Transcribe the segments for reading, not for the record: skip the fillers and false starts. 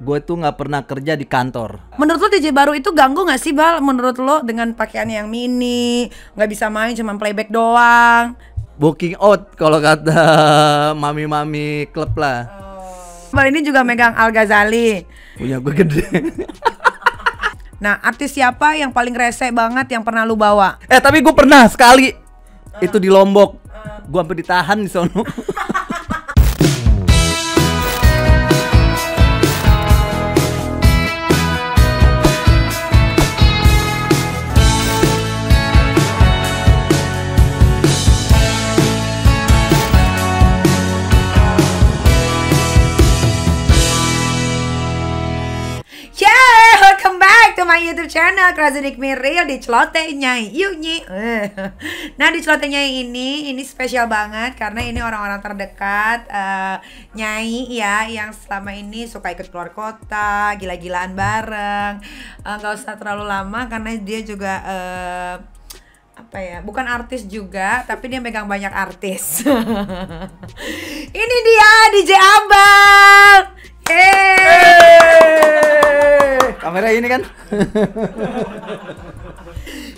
gue tuh nggak pernah kerja di kantor. Menurut lo DJ baru itu ganggu nggak sih Bal? Menurut lo dengan pakaiannya yang mini, nggak bisa main cuma playback doang. Booking out kalau kata mami-mami klub lah. Bal ini juga megang Al Ghazali. Punya gue gede. Nah, artis siapa yang paling rese banget yang pernah lu bawa? Tapi gue pernah sekali. Itu di Lombok. Gue sampai ditahan di sono. To my YouTube channel Krazudik Miril di Celote Nyai Yunyi. Nah, di Celote Nyai ini spesial banget karena ini orang-orang terdekat Nyai ya, yang selama ini suka ikut keluar kota, gila-gilaan bareng. Gak usah terlalu lama karena dia juga apa ya, bukan artis juga, tapi dia megang banyak artis. Ini dia DJ Abal. Kamera ini kan.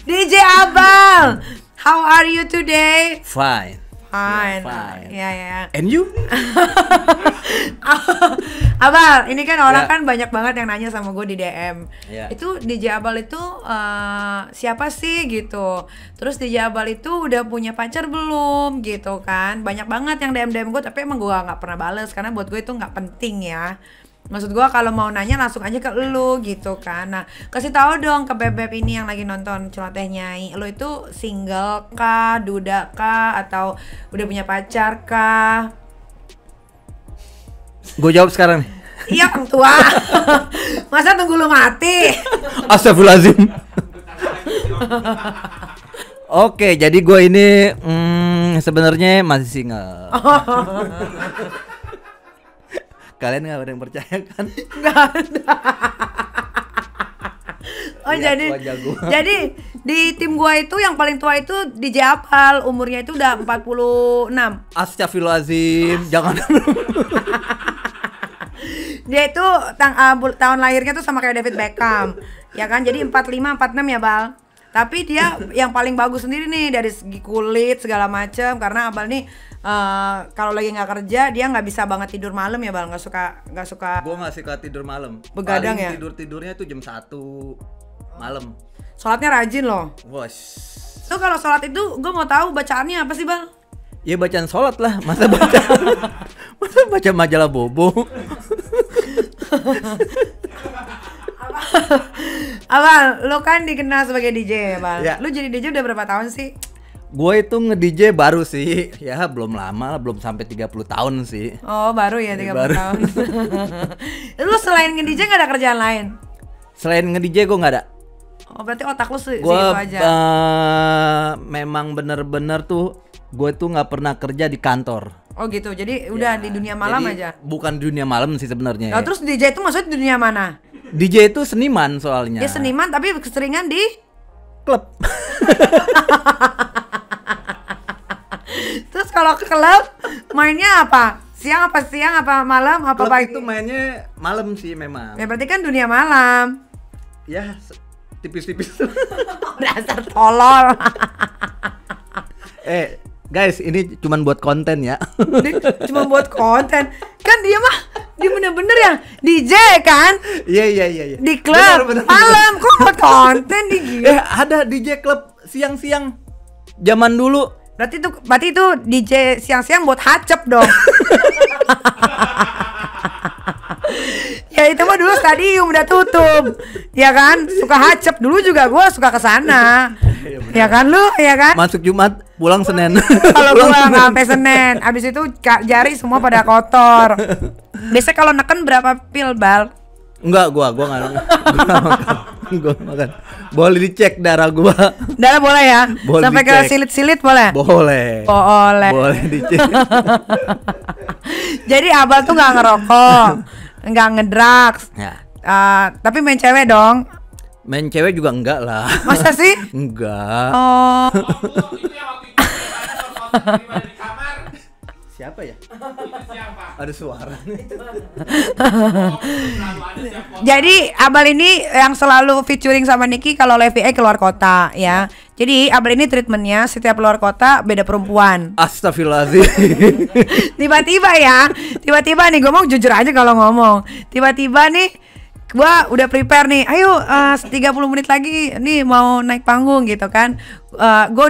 DJ Abal, how are you today? Fine. Fine. Fine. Ya. And you? Abal, ini kan orang kan banyak banget yang nanya sama gue di DM. Itu DJ Abal itu siapa sih gitu. Terus DJ Abal itu udah punya pacar belum gitu kan. Banyak banget yang DM gue, tapi emang gue gak pernah bales karena buat gue itu gak penting ya. Maksud gue kalau mau nanya langsung aja ke lu gitu kan. Nah, kasih tahu dong ke beb-beb ini yang lagi nonton Celoteh Nyai, lu itu single kah, duda kah, atau udah punya pacar kah? Gue jawab sekarang nih. Iya, orang tua. Masa tunggu lu mati? Astagfirullahaladzim. Oke, jadi gue ini sebenarnya masih single. Kalian gak ada yang percaya kan? Gak ada. Oh lihat jadi di tim gua itu yang paling tua itu DJ Abal, umurnya itu udah 46. Astagfirullahaladzim, jangan. Dia itu tahun lahirnya tuh sama kayak David Beckham. Ya kan? Jadi 45 46 ya, Bal. Tapi dia yang paling bagus sendiri nih dari segi kulit segala macem, karena Abal nih kalau lagi nggak kerja dia nggak bisa banget tidur malam ya Bal, nggak suka. Gue nggak suka tidur malam. Begadang ya. Tidurnya tuh jam 1 malam. Sholatnya rajin loh. Bos. Tuh kalau sholat itu gue mau tahu bacaannya apa sih Bal? Ya bacaan sholat lah, masa baca majalah Bobo. Abal, lu kan dikenal sebagai DJ ya Bal. Ya. Lu jadi DJ udah berapa tahun sih? Gue itu nge-DJ baru sih, ya belum lama, belum sampai 30 tahun sih. Oh baru ya 30 baru. tahun. Lu selain nge-DJ gak ada kerjaan lain? Selain nge-DJ gue gak ada. Oh berarti otak lu sih Gue itu aja. memang bener-bener tuh, gue tuh gak pernah kerja di kantor. Oh gitu, jadi udah di dunia malam aja? Bukan dunia malam sih sebenarnya. Nah, terus DJ itu maksudnya dunia mana? DJ itu seniman soalnya. Ya seniman tapi keseringan di klub. Terus kalau ke klub mainnya apa? Siang apa malam apa klub pagi? Itu mainnya malam sih memang. Ya berarti kan dunia malam. Ya tipis-tipis. Dasar tolol. Guys, ini cuman buat konten ya. Cuma buat konten. Kan dia bener-bener ya DJ kan? Iya. Di klub malam kok buat konten di gila. Ada DJ klub siang-siang zaman dulu. Berarti itu DJ siang-siang buat hacep dong. Ya itu mah dulu stadium udah tutup. Ya kan? Suka hacep dulu juga gua suka kesana. Ya kan lu? Ya kan? Masuk Jumat, pulang Senin. Kalau pulang sampai Senin, abis itu jari semua pada kotor. Biasanya kalau neken berapa pil Bal? Enggak, gua makan. Boleh dicek darah gua. Darah boleh ya? Boleh sampai dicek. ke silit-silit boleh? Boleh. Boleh dicek. Jadi Abal tuh nggak ngerokok, nggak ngedrugs. Ya. Tapi main cewek dong. Main cewek juga enggak lah. Masa sih? Enggak. Oh. Siapa siapa ya? Ada suara nih. Jadi Abal ini yang selalu featuring sama Niki kalau live VA keluar kota ya. Jadi Abal ini treatmentnya setiap keluar kota beda perempuan. Astagfirullahaladzim. Tiba-tiba nih gue mau jujur aja kalau ngomong. Tiba-tiba nih gua udah prepare nih, ayo 30 menit lagi nih mau naik panggung gitu kan. Gua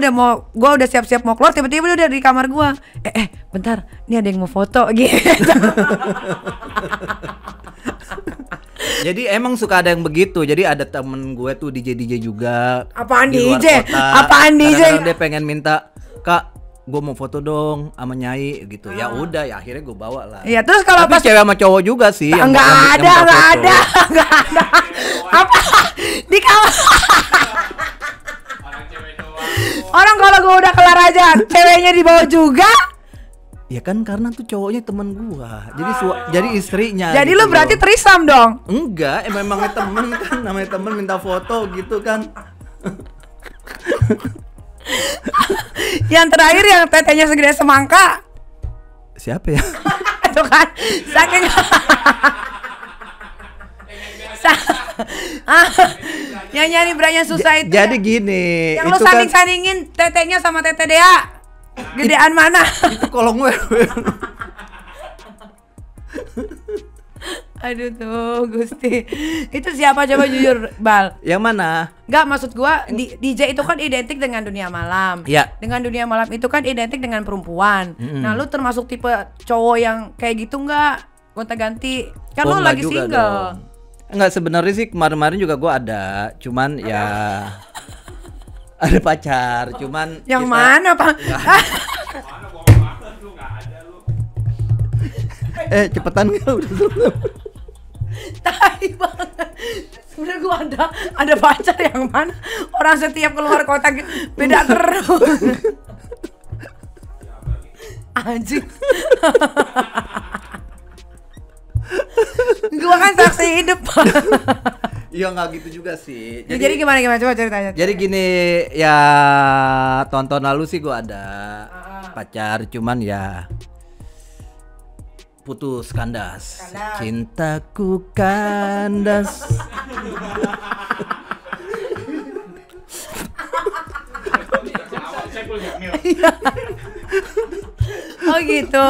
udah siap-siap mau keluar, tiba-tiba dia udah di kamar gua. Bentar, ini ada yang mau foto gitu. Jadi emang suka ada yang begitu. Jadi ada temen gue tuh DJ juga. Apaan di luar DJ? Kota. Apaan DJ? Kadang-kadang dia pengen minta, "Kak, gue mau foto dong sama Nyai," gitu. Ya udah, ya akhirnya gue bawa lah. Iya, terus kalau tapi pas cewek sama cowok juga sih. Enggak ada. Apa? Di kamar. Orang kalau gue udah kelar aja, ceweknya dibawa juga. Ya kan karena tuh cowoknya temen gua. Jadi istrinya. Jadi gitu lu berarti loh. trisam dong? Enggak, memangnya temen kan, namanya temen minta foto gitu kan. Yang terakhir yang tetenya segede semangka. Siapa ya? Itu kan saking yang nyari Brian susah itu. Jadi ya? gini. Yang lu sanding-sandingin tetenya sama tete Dea. Gedean mana? Itu kolong gue. Aduh tuh Gusti. Itu siapa coba jujur Bal? Yang mana? Enggak, maksud gua DJ itu kan identik dengan dunia malam. Iya. Dengan dunia malam itu kan identik dengan perempuan. Nah, lu termasuk tipe cowok yang kayak gitu enggak? Gonta-ganti. Kan lu lagi single. Enggak, sebenarnya sih kemarin-kemarin juga gua ada, cuman ya ada pacar, cuman yang mana, Pak? Cepetan enggak udah selesai. Tai banget. Sebenarnya gua ada pacar yang mana? Orang setiap keluar kota beda terus. Anjing. Gua kan saksi hidup. Iya nggak gitu juga sih. Jadi gimana coba ceritanya. Jadi gini ya, tahun lalu sih gua ada pacar, cuman ya putus kandas. Cintaku kandas. Oh gitu.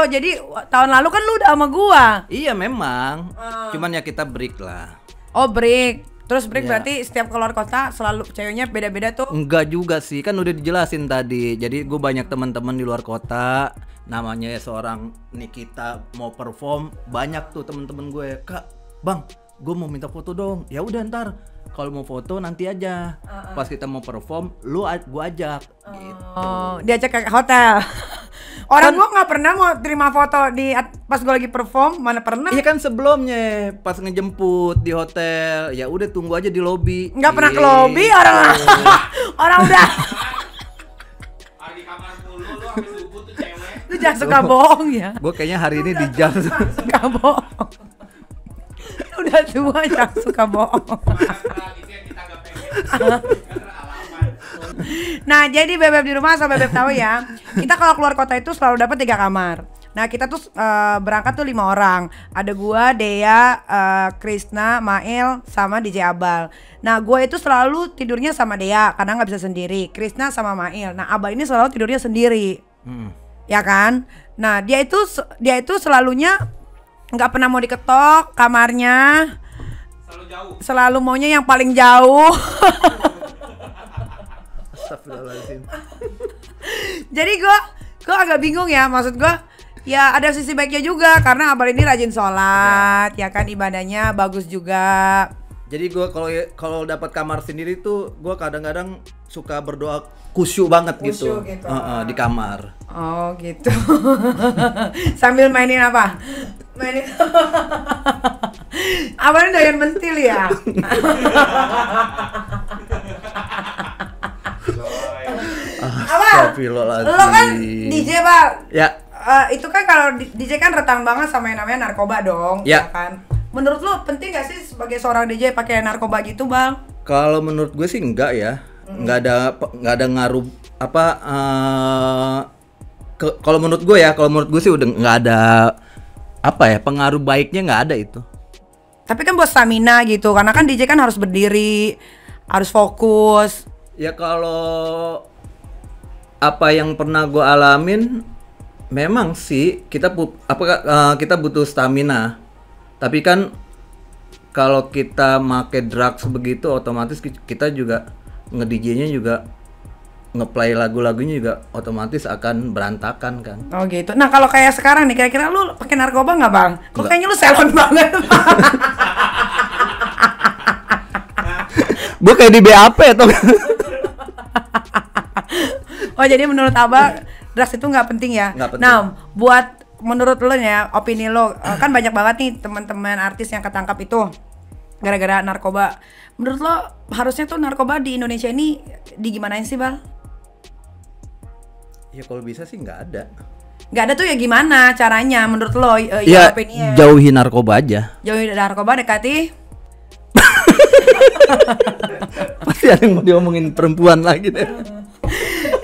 Jadi tahun lalu kan lu udah sama gua. Iya memang. Cuman ya kita break lah. Oh break. Terus break Ya. berarti setiap keluar kota selalu ceweknya beda-beda tuh. Enggak juga sih, kan udah dijelasin tadi. Jadi gue banyak teman-teman di luar kota. Namanya seorang Nikita mau perform, banyak tuh temen-temen gue. "Kak, Bang, gue mau minta foto dong." Ya udah ntar kalau mau foto nanti aja. Pas kita mau perform, gue ajak. Gitu. Oh, diajak ke hotel. Orang gua nggak pernah mau terima foto pas gua lagi perform, mana pernah? Iya kan sebelumnya pas ngejemput di hotel, ya udah tunggu aja di lobi. Nggak pernah ke lobi orang udah. Di kamar mulu lu habis subuh tuh cewek. Lu jangan suka bohong ya. Gue kayaknya hari ini di jam. Suka bohong. Udah tua jangan suka bohong. Itu yang kita gak pengen. Karena alaman. Nah, jadi Bebeb di rumah asal Bebeb tahu ya. Kita kalau keluar kota itu selalu dapat 3 kamar. Nah, kita tuh berangkat tuh 5 orang. Ada gua, Dea, Krisna, Mail, sama DJ Abal. Nah, gua itu selalu tidurnya sama Dea karena nggak bisa sendiri. Krisna sama Mail. Nah, Abal ini selalu tidurnya sendiri. Ya kan? Nah, dia itu selalunya nggak pernah mau diketok kamarnya. Selalu jauh. Selalu maunya yang paling jauh. Astagfirullahaladzim. Jadi gue agak bingung ya, maksud gue ya ada sisi baiknya juga karena Abal ini rajin sholat, ya kan, ibadahnya bagus juga. Jadi gue kalau dapat kamar sendiri tuh gue kadang-kadang suka berdoa khusyuk banget Khusyuk gitu, gitu. Di kamar. Oh gitu. Sambil mainin apa? Mainin. Abal ini doyan mentil ya. Astagfirullahaladzim. Lo kan DJ Bal. Ya. Itu kan kalau DJ kan rentan banget sama yang namanya narkoba dong, Ya. ya kan? Menurut lo penting gak sih sebagai seorang DJ pakai narkoba gitu, Bang? Kalau menurut gue sih enggak ya. Enggak ada ngaruh apa Kalau menurut gue ya, kalau menurut gue sih udah nggak ada apa ya, pengaruh baiknya nggak ada itu. Tapi kan buat stamina gitu, karena kan DJ kan harus berdiri, harus fokus. Ya kalau apa yang pernah gue alamin, memang sih kita kita butuh stamina. Tapi kan kalau kita make drugs begitu, otomatis kita juga nge-DJ-nya juga ngeplay lagu-lagunya juga otomatis akan berantakan kan. Oh gitu. Nah kalau kayak sekarang nih, kira-kira lu pakai narkoba nggak bang? Kok kayaknya lu selon banget. Gue kayak di BAP atau? Oh jadi menurut abang drugs itu nggak penting ya? Nggak penting. Nah buat menurut lo ya, opini lo kan banyak banget nih teman-teman artis yang ketangkap itu gara-gara narkoba. Menurut lo harusnya tuh narkoba di Indonesia ini digimanain sih bang? Ya kalau bisa sih nggak ada. Nggak ada tuh ya gimana caranya menurut lo? Ya opininya. jauhi narkoba aja. Jauhi narkoba, dekati. Pasti ada yang mau diomongin perempuan lagi deh.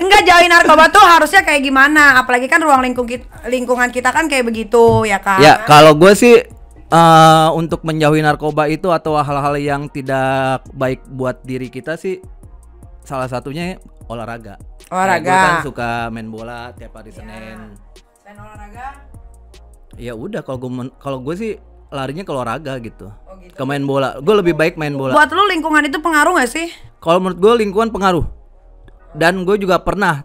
Enggak, jauhi narkoba tuh harusnya kayak gimana? Apalagi kan ruang lingkungan kita kan kayak begitu ya kan? Ya kalau gue sih untuk menjauhi narkoba itu atau hal-hal yang tidak baik buat diri kita sih, salah satunya olahraga. Olahraga. Gue kan suka main bola tiap hari Senin. Selain olahraga? Ya udah kalau gue sih larinya ke olahraga gitu. Oh gitu. Ke main bola. Gue lebih baik main bola. Buat lu lingkungan itu pengaruh gak sih? Kalau menurut gue lingkungan pengaruh. Dan gue juga pernah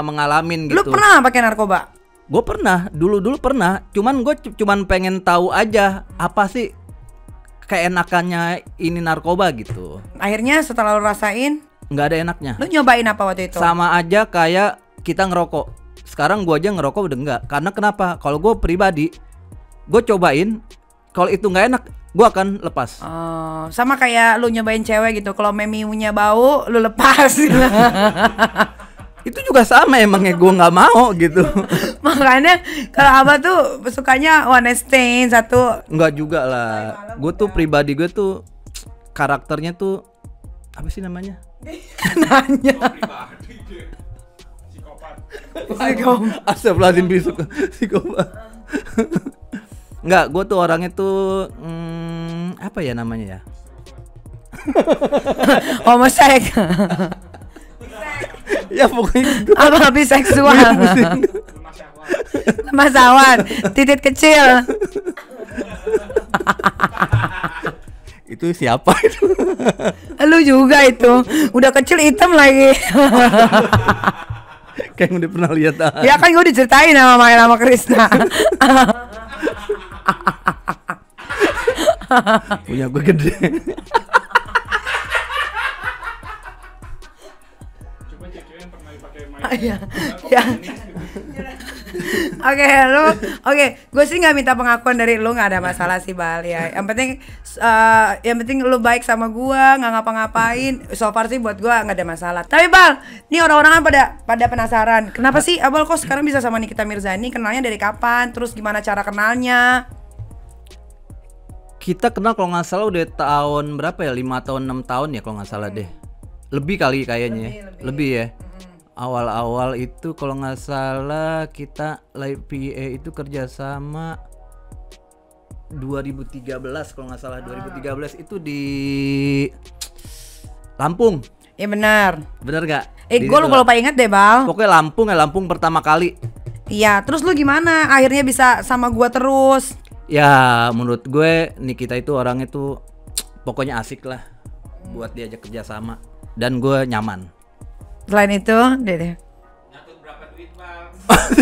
mengalamin gitu. Lu pernah pakai narkoba? Gue pernah, dulu pernah. Cuman gue cuman pengen tahu aja apa sih keenakannya ini narkoba gitu. Akhirnya setelah lu rasain, Nggak ada enaknya. lu nyobain apa waktu itu? Sama aja kayak kita ngerokok. Sekarang gue aja ngerokok udah enggak. Karena kenapa? Kalau gue pribadi, gue cobain. Kalau itu nggak enak, gue akan lepas. Sama kayak lu nyobain cewek gitu. Kalau memiunya bau, lu lepas. Itu juga sama emangnya, gue nggak mau gitu. Makanya kalau abah tuh sukanya one night stand satu. Nggak juga lah. Gue tuh pribadi gue tuh karakternya tuh apa sih namanya? Nanya. Psikopat. Astagfirullahaladzim, psikopat. Enggak, gue tuh orangnya tuh apa ya namanya ya? Homosek. Ya pokoknya gitu. Apa biseksual? Masawan, titik kecil. Itu siapa itu? Lu juga itu. Udah kecil hitam lagi. Kayak udah pernah lihat. Ya kan gue diceritain sama Maya sama Krisna. Punya gue gede. Coba cek-cek yang pernah dipakai main. Ya. Oke, gue sih nggak minta pengakuan dari lu, nggak ada masalah sih Bal ya. Yang penting lu baik sama gue, nggak ngapa-ngapain. So far sih buat gue nggak ada masalah. Tapi Bal, nih orang-orang kan pada penasaran. Kenapa sih Abal kok sekarang bisa sama Nikita Mirzani? Kenalnya dari kapan? Terus gimana cara kenalnya? Kita kenal kalau nggak salah udah tahun berapa ya? 5 tahun 6 tahun ya kalau nggak salah deh. Lebih kali kayaknya. Lebih ya. Awal-awal itu kalau nggak salah kita live PA itu kerjasama 2013 kalau nggak salah. 2013 itu di Lampung. Ya benar. Bener gak? Gue lupa inget deh Bal. Pokoknya Lampung pertama kali. Iya, terus lu gimana? Akhirnya bisa sama gua terus. Ya menurut gue Nikita itu orangnya tuh pokoknya asik lah buat diajak kerjasama. Dan gue nyaman. Selain itu, deh. Nyatut berapa duit bang?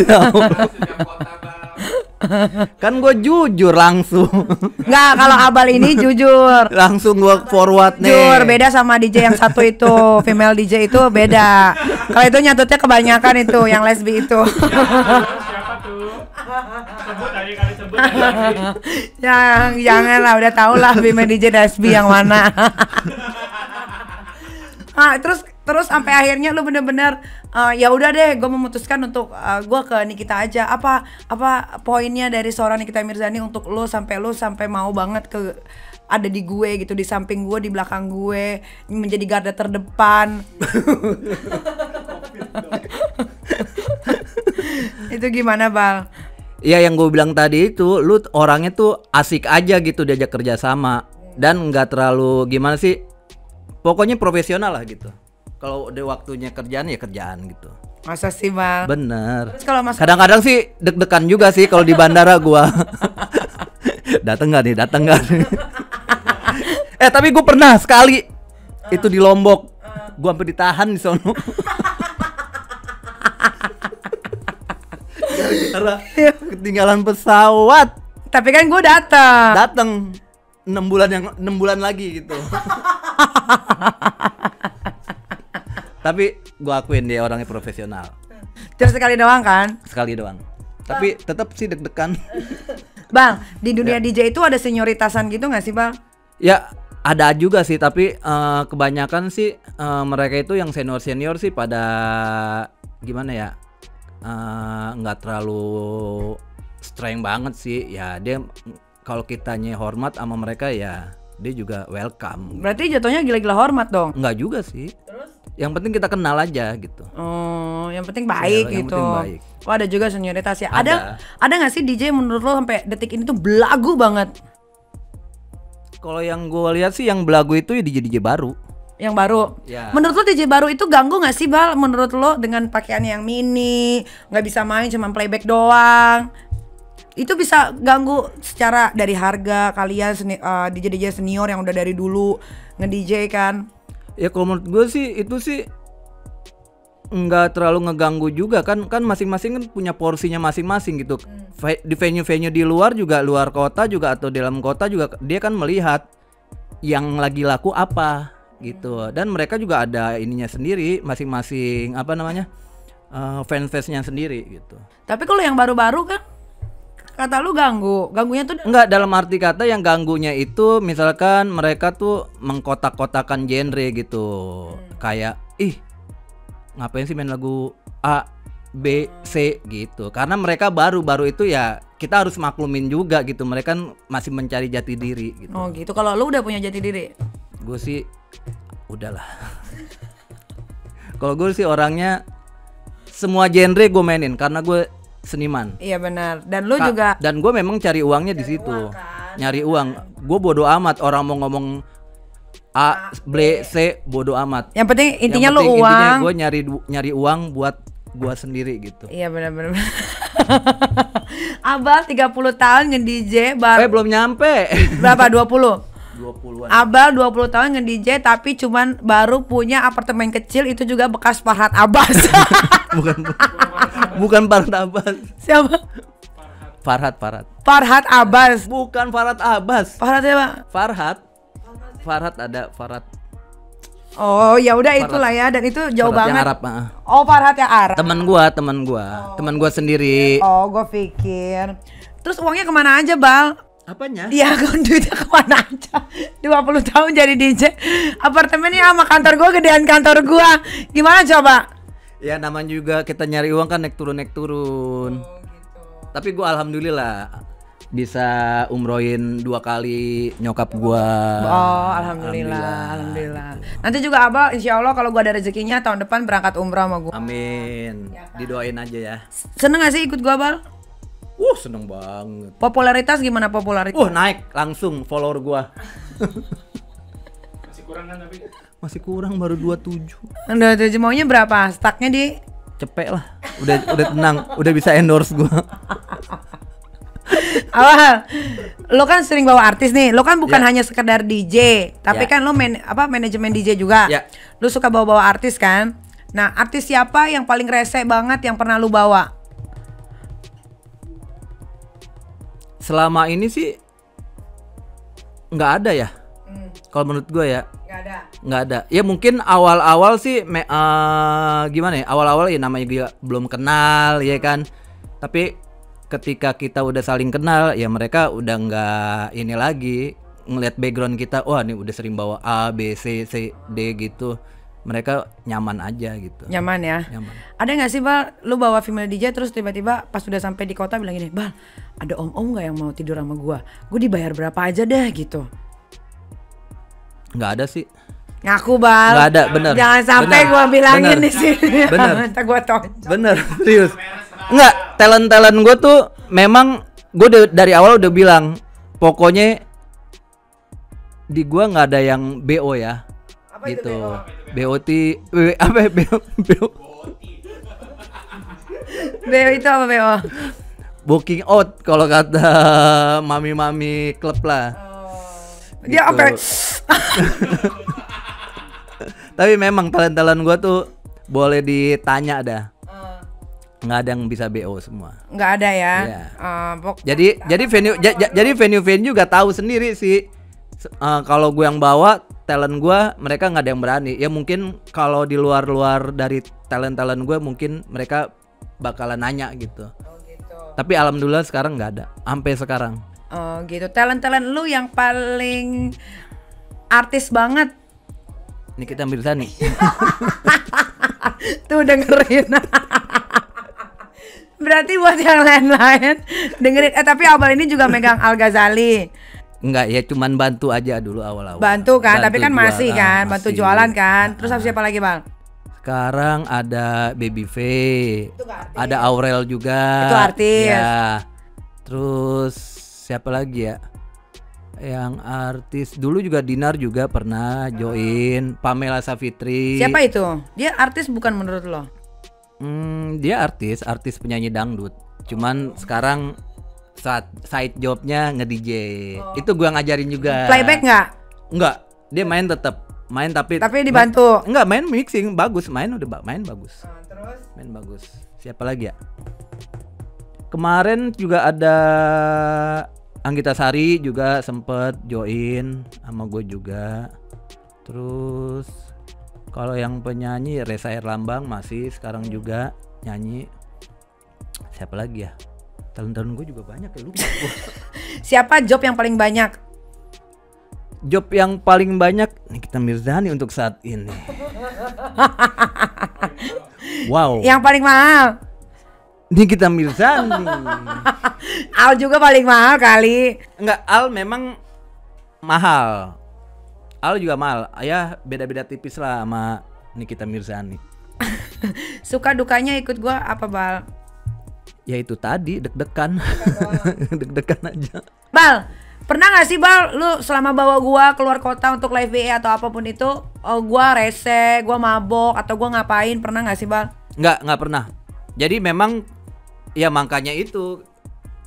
Ya Setiap kota bang. Kan gue jujur langsung. Nggak, kalau Abal ini jujur. Langsung gue forward nih. Jujur, beda sama DJ yang satu itu. Female DJ itu beda. Kalau itu nyatutnya kebanyakan itu, yang lesbi itu. Siapa tuh? Sebut aja kali sebut aja. Jangan lah, udah tau lah female DJ lesbi yang mana. Terus sampai akhirnya lu bener-bener ya udah deh, gue memutuskan untuk gue ke Nikita aja. Apa poinnya dari seorang Nikita Mirzani untuk lu sampai mau banget ada di gue gitu, di samping gue, di belakang gue, menjadi garda terdepan. Itu gimana Bal? Iya yang gue bilang tadi itu, lu orangnya tuh asik aja gitu diajak kerja sama dan nggak terlalu gimana sih, pokoknya profesional lah gitu. Kalau udah waktunya kerjaan ya kerjaan gitu. Masa sih Bal? Bener. Terus kalau mas Kadang-kadang sih deg-degan juga sih kalau di bandara gua. Dateng nggak nih? Dateng nggak nih? Tapi gue pernah sekali itu di Lombok, gua sampai ditahan di sono. Karena ketinggalan pesawat. Tapi kan gue dateng 6 bulan lagi gitu. Tapi gua akuin dia orangnya profesional. terus sekali doang kan? Sekali doang. Tapi tetap sih deg-degan. Bang, di dunia DJ itu ada senioritasan gitu nggak sih Bang? Ya ada juga sih, tapi kebanyakan sih mereka itu yang senior sih pada gimana ya, nggak terlalu strength banget sih. Ya dia kalau kitanya hormat sama mereka ya dia juga welcome. Berarti jatuhnya gila-gila hormat dong? Enggak juga sih. Terus? Yang penting kita kenal aja gitu. Oh, yang penting baik yang gitu. penting baik. Oh, ada juga senioritas ya. Ada nggak sih DJ menurut lo sampai detik ini tuh belagu banget? Kalau yang gue lihat sih yang belagu itu ya DJ baru. Yang baru. Ya. Menurut lo DJ baru itu ganggu nggak sih Bal? Menurut lo dengan pakaian yang mini, nggak bisa main cuma playback doang, itu bisa ganggu secara dari harga kalian DJ senior yang udah dari dulu nge-DJ kan? Ya kalau menurut gue sih itu sih nggak terlalu ngeganggu juga kan masing-masing kan punya porsinya masing-masing gitu. Di venue-venue di luar juga, luar kota juga atau dalam kota juga dia kan melihat yang lagi laku apa gitu, dan mereka juga ada ininya sendiri masing-masing apa namanya fans-fansnya sendiri gitu. Tapi kalau yang baru-baru kan kata lu ganggunya tuh enggak, dalam arti kata yang ganggunya itu misalkan mereka tuh mengkotak-kotakan genre gitu. Kayak ngapain sih main lagu A, B, C gitu. Karena mereka baru itu ya kita harus maklumin juga gitu. Mereka kan masih mencari jati diri gitu. Oh gitu. Kalau lu udah punya jati diri? Gue sih udahlah. Kalau gue sih orangnya semua genre gue mainin karena gue seniman. Iya benar. Dan lu juga. Dan gue memang cari uangnya di situ. Nyari uang. Gue bodo amat orang mau ngomong A, B, C, bodo amat. Yang penting intinya lu uang. Intinya gue nyari uang buat gue sendiri gitu. Iya benar. Abal 30 tahun nge-DJ baru. Belum nyampe. Berapa? 20? 20-an. Abal 20 tahun nge-DJ tapi cuman baru punya apartemen kecil, itu juga bekas Farhad Abbas. Bukan Farhad Abbas. Siapa? Farhad Abbas. Bukan Farhad Abbas. Farhad siapa? Farhad ada Farhad. Oh ya udah itulah ya, dan itu jauh Farhad banget. Yang Arab, Oh Farhad yang Arab. Teman gua sendiri. Oh gue pikir. Terus uangnya kemana aja Bal? Apanya? Iya kan duitnya kemana aja. 20 tahun jadi DJ, apartemennya sama kantor gue gedean kantor gue. Gimana coba? Ya namanya juga kita nyari uang kan naik turun. Oh, gitu. Tapi gue alhamdulillah bisa umrohin 2 kali nyokap gue. Oh alhamdulillah. Nanti juga Abal insya Allah kalau gue ada rezekinya tahun depan berangkat umroh sama gue. Amin. Didoain aja ya. Seneng gak sih ikut gue Abal? Seneng banget. Popularitas gimana popularitas? Naik langsung follower gue. Masih kurang kan tapi? Masih kurang, baru 27. Udah maunya berapa? Stucknya di? Cepet lah. Udah tenang, udah bisa endorse gue. Awal, lo kan sering bawa artis nih. Lo kan bukan hanya sekedar DJ, tapi kan lo manajemen DJ juga. Lo suka bawa artis kan? Nah, artis siapa yang paling rese banget yang pernah lo bawa? Selama ini sih nggak ada ya. Kalau menurut gue ya. Nggak ada. Ya mungkin awal-awal sih gimana ya? Awal-awal ya namanya juga belum kenal ya kan. Tapi ketika kita udah saling kenal ya mereka udah nggak ini lagi ngelihat background kita. Wah, ini udah sering bawa A, B, C, D gitu. Mereka nyaman aja gitu. Nyaman ya. Nyaman. Ada nggak sih Bal, lu bawa female DJ terus tiba-tiba pas udah sampai di kota bilang gini, Bal, ada om-om nggak yang mau tidur sama gua dibayar berapa aja deh gitu? Nggak ada sih. Ngaku Bal. Nggak ada, bener. Jangan sampai gua bilangin di sini. Bener. Ntar gua tonjok. Bener, serius. Enggak, talent gue tuh memang gue dari awal udah bilang pokoknya di gue nggak ada yang BO ya. Apa itu gitu. BO? BOT apa ya, BO BO itu apa BO? booking out kalau kata mami-mami klub lah. Dia Gitu. apa? Tapi memang talent gue tuh boleh ditanya dah. Nggak ada yang bisa BO semua. Nggak ada ya. Iya. Pok- Jadi venue juga tahu sendiri sih. Kalau gue yang bawa talent gue, mereka nggak ada yang berani. Ya mungkin kalau di luar dari talent gue, mungkin mereka bakalan nanya gitu. Oh gitu. Tapi alhamdulillah sekarang nggak ada. Sampai sekarang. Oh gitu. Talent lu yang paling artis banget. Nikita Mirzani. Tuh dengerin. Berarti buat yang lain-lain dengerin. Tapi Abal ini juga megang Al Ghazali. Enggak ya, cuman bantu aja dulu awal-awal. Bantu kan, tapi kan jualan, masih kan, bantu masih. jualan kan. Terus siapa lagi Bang? Sekarang ada Baby V, Itu nggak artis. ada Aurel juga. Itu artis. Ya. Terus siapa lagi ya? Yang artis dulu juga Dinar juga pernah join, Pamela Savitri. Siapa itu? Dia artis bukan menurut lo? Dia artis penyanyi dangdut. Cuman sekarang side jobnya nge-DJ. Itu gua ngajarin juga. Playback nggak? Enggak, dia main tetap. Main tapi dibantu. Enggak, main mixing bagus, main bagus. Terus? Main bagus. Siapa lagi ya? Kemarin juga ada Anggita Sari juga sempet join sama gue juga. Terus kalau yang penyanyi Reza Erlambang masih sekarang juga nyanyi. Siapa lagi ya? Talent gue juga banyak ya, lupa gua. Siapa job yang paling banyak? Job yang paling banyak Nikita Mirzani untuk saat ini. Wow. Yang paling mahal? Nikita Mirzani. Al juga paling mahal kali. Enggak, Al memang mahal. Al juga mahal. Ya beda-beda tipis lah sama Nikita Mirzani. Suka dukanya ikut gua apa Bal? Ya itu tadi deg-degan. Deg-degan aja. Bal, pernah gak sih Bal, lu selama bawa gua keluar kota untuk live VA atau apapun itu, gua rese, gua mabok atau gua ngapain, pernah gak sih Bal? Enggak pernah. Jadi memang ya makanya itu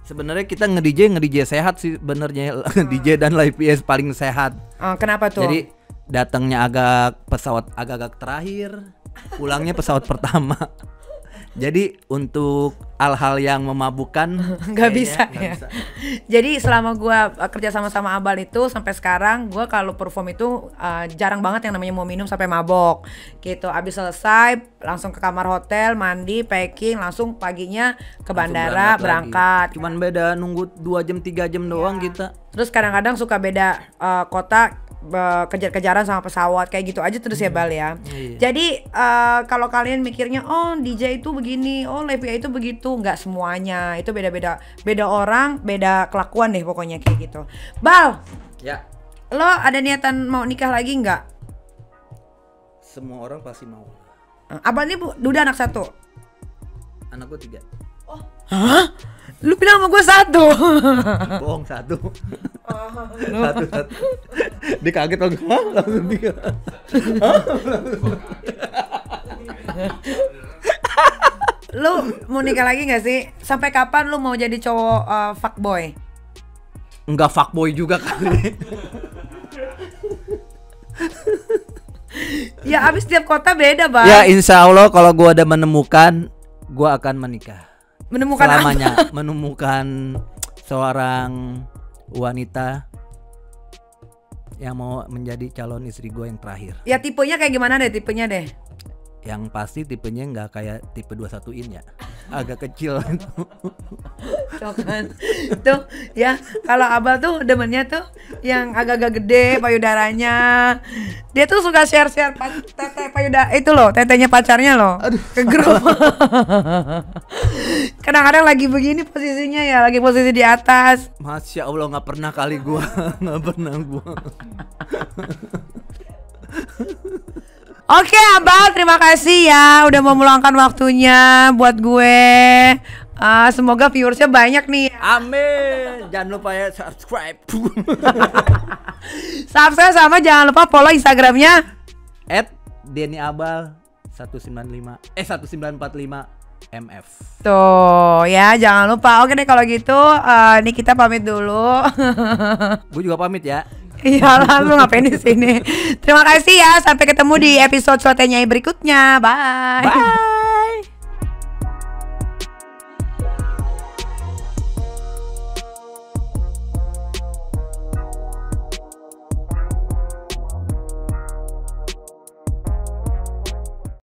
sebenarnya kita nge-DJ sehat sih benernya. DJ dan live PS paling sehat. Kenapa tuh? Jadi datangnya pesawat agak terakhir, pulangnya pesawat pertama. Jadi untuk hal-hal yang memabukkan nggak bisa nggak ya. bisa. Jadi selama gua kerja sama Abal itu sampai sekarang gua kalau perform itu jarang banget yang namanya mau minum sampai mabok gitu. Abis selesai langsung ke kamar hotel, mandi, packing, langsung paginya ke Langsung bandara berangkat. Cuman beda nunggu 2 jam 3 jam doang kita. Terus kadang-kadang suka beda kota, kejar-kejaran sama pesawat kayak gitu aja terus ya Bal ya. Iya. Jadi kalau kalian mikirnya oh DJ itu begini, oh live VA itu begitu, nggak semuanya. Itu beda-beda, beda orang, beda kelakuan deh pokoknya kayak gitu. Bal, Ya, lo ada niatan mau nikah lagi nggak? semua orang pasti mau. Abang ini udah anak satu. Anak gue 3. Hah? Lu bilang sama gue satu. Bohong 1. Satu. Dia kaget langsung 3. Lu mau nikah lagi nggak sih? Sampai kapan lu mau jadi cowok fuckboy? Enggak fuckboy juga kali. Ya abis tiap kota beda Bang. Ya insya Allah kalau gue udah menemukan, gue akan menikah. Menemukan Selamanya apa? menemukan seorang wanita yang mau menjadi calon istri gue yang terakhir. Ya tipenya kayak gimana deh tipenya deh? Yang pasti tipenya nggak kayak tipe 21 in ya, agak kecil. Tuh kan. Tuh ya kalau Abal tuh demennya tuh yang agak-agak gede payudaranya. Dia tuh suka share-share tete payudara itu loh, tetenya pacarnya loh. Ke grup. Kadang-kadang lagi begini posisinya ya, lagi posisi di atas. Masya Allah nggak pernah kali gue, nggak pernah gue. Oke, Abal, terima kasih ya udah mau meluangkan waktunya buat gue. Semoga viewersnya banyak nih. Amin. Jangan lupa ya subscribe. Subscribe sama jangan lupa follow Instagramnya @dennyabal 1945 MF. Tuh ya, jangan lupa. Oke deh kalau gitu, nih kita pamit dulu. Gue juga pamit ya. Iyalah, lu ngapain di sini? Terima kasih ya, sampai ketemu di episode Sote Nyai berikutnya. Bye. Bye.